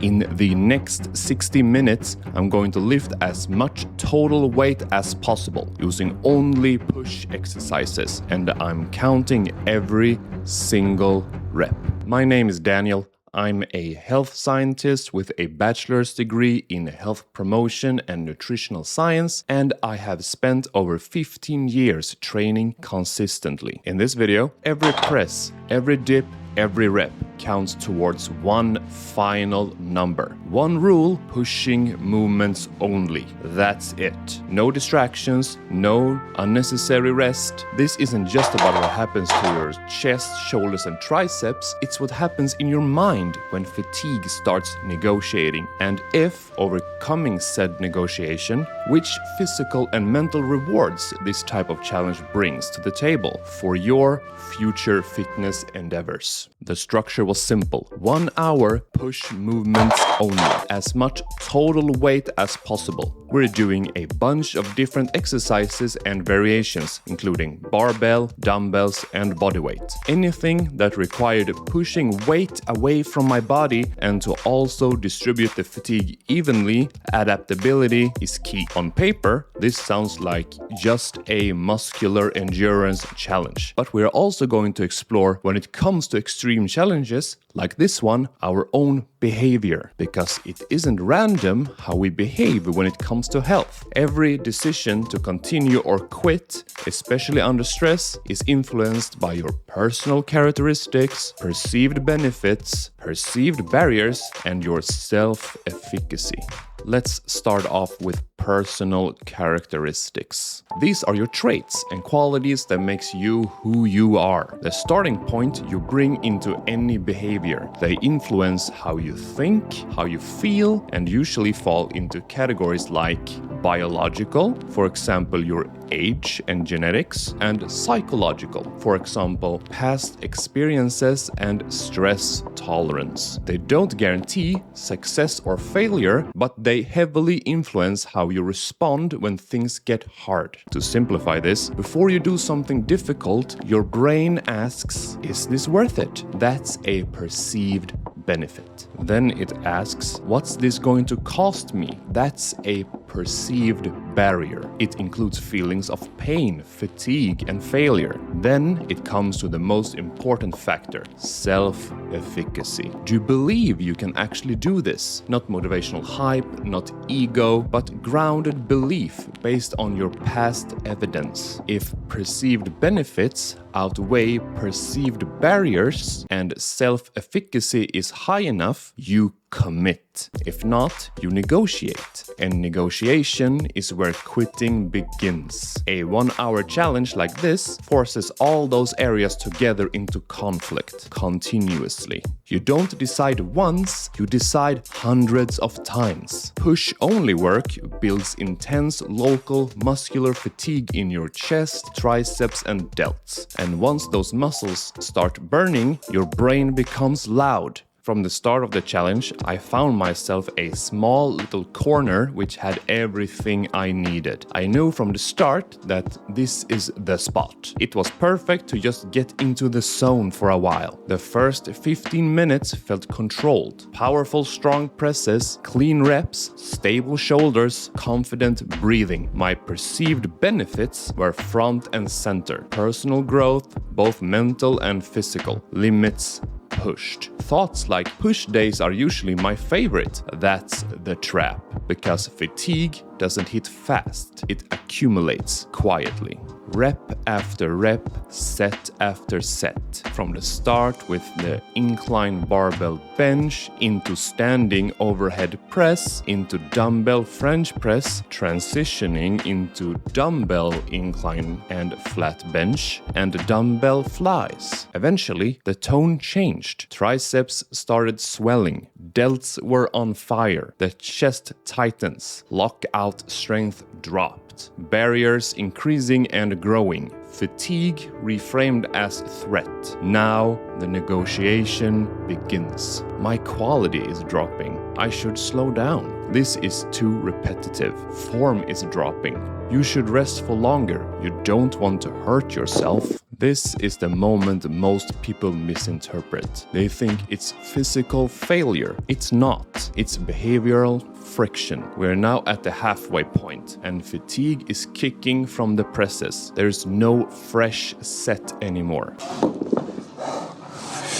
In the next 60 minutes, I'm going to lift as much total weight as possible using only push exercises, and I'm counting every single rep. My name is Daniel. I'm a health scientist with a bachelor's degree in health promotion and nutritional science, and I have spent over 15 years training consistently. In this video, every press, every dip, every rep counts towards one final number. One rule, pushing movements only. That's it. No distractions, no unnecessary rest. This isn't just about what happens to your chest, shoulders, and triceps. It's what happens in your mind when fatigue starts negotiating. And if overcoming said negotiation, which physical and mental rewards this type of challenge brings to the table for your future fitness endeavors. The structure was simple. 1 hour push movements only. As much total weight as possible. We're doing a bunch of different exercises and variations, including barbell, dumbbells, and bodyweight. Anything that required pushing weight away from my body and to also distribute the fatigue evenly, adaptability is key. On paper, this sounds like just a muscular endurance challenge. But we're also going to explore, when it comes to extreme challenges, like this one, our own behavior, because it isn't random how we behave when it comes to health. Every decision to continue or quit, especially under stress, is influenced by your personal characteristics, perceived benefits, perceived barriers, and your self-efficacy. Let's start off with personal characteristics. These are your traits and qualities that makes you who you are. The starting point you bring into any behavior. They influence how you think, how you feel, and usually fall into categories like biological, for example, your age and genetics, and psychological, for example, past experiences and stress tolerance. They don't guarantee success or failure, but they heavily influence how you respond when things get hard. To simplify this, before you do something difficult, your brain asks, is this worth it? That's a perceived benefit. Then it asks, what's this going to cost me? That's a perceived barrier. It includes feelings of pain, fatigue, and failure. Then it comes to the most important factor, self-efficacy. Do you believe you can actually do this? Not motivational hype, not ego, but grounded belief based on your past evidence. If perceived benefits outweigh perceived barriers and self-efficacy is high enough, you commit. If not, you negotiate. And negotiation is where quitting begins. A 1 hour challenge like this forces all those areas together into conflict continuously. You don't decide once, you decide hundreds of times. Push-only work builds intense local muscular fatigue in your chest, triceps, and delts. And once those muscles start burning, your brain becomes loud. From the start of the challenge, I found myself a small little corner which had everything I needed. I knew from the start that this is the spot. It was perfect to just get into the zone for a while. The first 15 minutes felt controlled. Powerful, strong presses, clean reps, stable shoulders, confident breathing. My perceived benefits were front and center. Personal growth, both mental and physical. Limits pushed. Thoughts like push days are usually my favorite. That's the trap, because fatigue doesn't hit fast, it accumulates quietly. Rep after rep, set after set. From the start with the incline barbell bench, into standing overhead press, into dumbbell French press, transitioning into dumbbell incline and flat bench, and dumbbell flies. Eventually, the tone changed. Triceps started swelling. Delts were on fire. The chest tightens. Lockout strength dropped. Barriers increasing and growing. Fatigue reframed as threat. Now the negotiation begins. My quality is dropping. I should slow down. This is too repetitive. Form is dropping. You should rest for longer. You don't want to hurt yourself. This is the moment most people misinterpret. They think it's physical failure. It's not. It's behavioral friction. We're now at the halfway point, and fatigue is kicking from the presses. There's no fresh set anymore.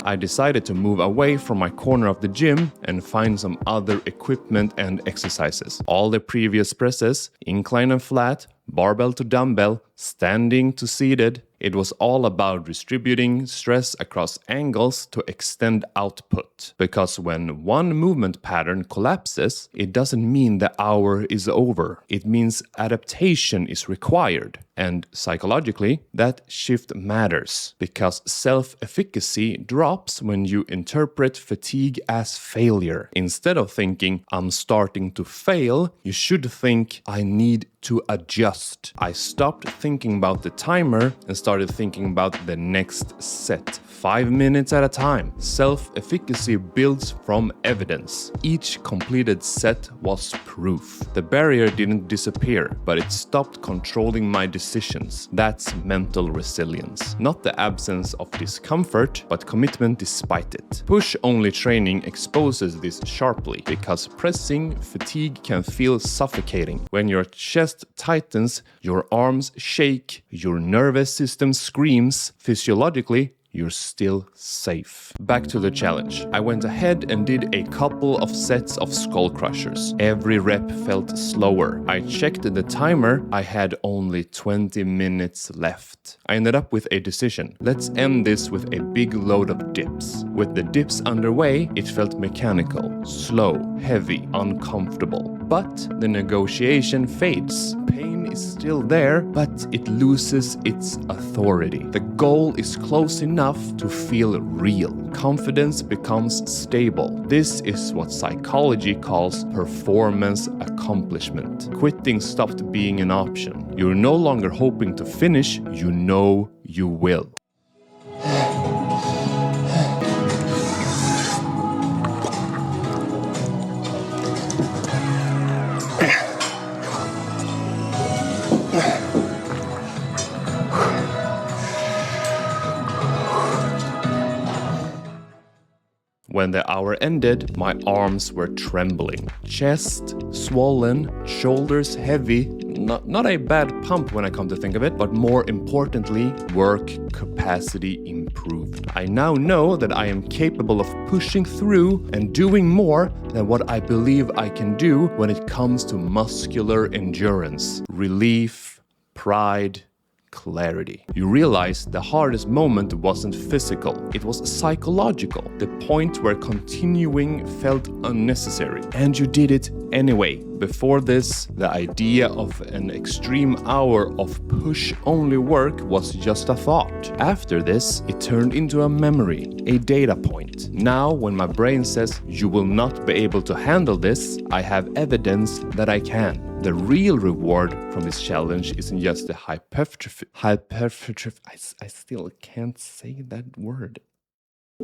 I decided to move away from my corner of the gym and find some other equipment and exercises. All the previous presses, incline and flat, barbell to dumbbell, standing to seated, it was all about distributing stress across angles to extend output. Because when one movement pattern collapses, it doesn't mean the hour is over. It means adaptation is required. And psychologically, that shift matters because self-efficacy drops when you interpret fatigue as failure. Instead of thinking, I'm starting to fail, you should think, I need to adjust. I stopped thinking about the timer and started thinking about the next set. 5 minutes at a time. Self-efficacy builds from evidence. Each completed set was proof. The barrier didn't disappear, but it stopped controlling my decisions. That's mental resilience. Not the absence of discomfort, but commitment despite it. Push-only training exposes this sharply because pressing fatigue can feel suffocating. When your chest tightens, your arms shake, your nervous system screams, physiologically, you're still safe. Back to the challenge. I went ahead and did a couple of sets of skull crushers. Every rep felt slower. I checked the timer. I had only 20 minutes left. I ended up with a decision. Let's end this with a big load of dips. With the dips underway, it felt mechanical, slow, heavy, uncomfortable. But the negotiation fades. Pain is still there, but it loses its authority. The goal is close enough to feel real. Confidence becomes stable. This is what psychology calls performance accomplishment. Quitting stopped being an option. You're no longer hoping to finish, you know you will. When the hour ended, my arms were trembling. Chest swollen, shoulders heavy. Not a bad pump when I come to think of it, but more importantly, work capacity improved. I now know that I am capable of pushing through and doing more than what I believe I can do when it comes to muscular endurance, relief, pride, clarity. You realize the hardest moment wasn't physical, it was psychological. The point where continuing felt unnecessary. And you did it anyway. Before this, the idea of an extreme hour of push-only work was just a thought. After this, it turned into a memory, a data point. Now, when my brain says, you will not be able to handle this, I have evidence that I can. The real reward from this challenge isn't just the hypertrophy. I still can't say that word.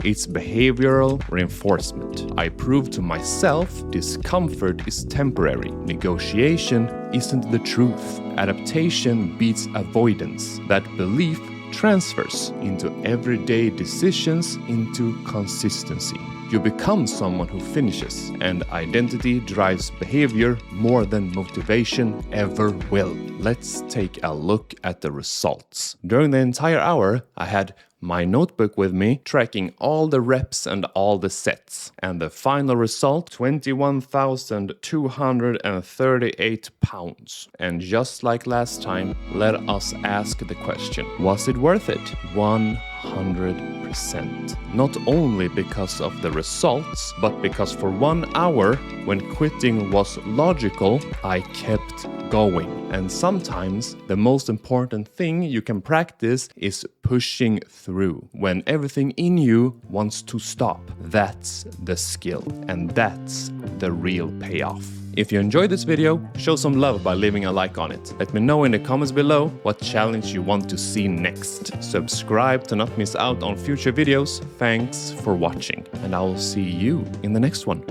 It's behavioral reinforcement. I prove to myself discomfort is temporary. Negotiation isn't the truth. Adaptation beats avoidance. That belief transfers into everyday decisions, into consistency. You become someone who finishes, and identity drives behavior more than motivation ever will. Let's take a look at the results. During the entire hour, I had my notebook with me, tracking all the reps and all the sets. And the final result, 21,238 pounds. And just like last time, let us ask the question, was it worth it? 100%. Not only because of the results, but because for 1 hour, when quitting was logical, I kept going. And sometimes the most important thing you can practice is pushing through. When everything in you wants to stop, that's the skill. And that's the real payoff. If you enjoyed this video, show some love by leaving a like on it. Let me know in the comments below what challenge you want to see next. Subscribe to not miss out on future videos. Thanks for watching, and I will see you in the next one.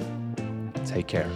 Take care.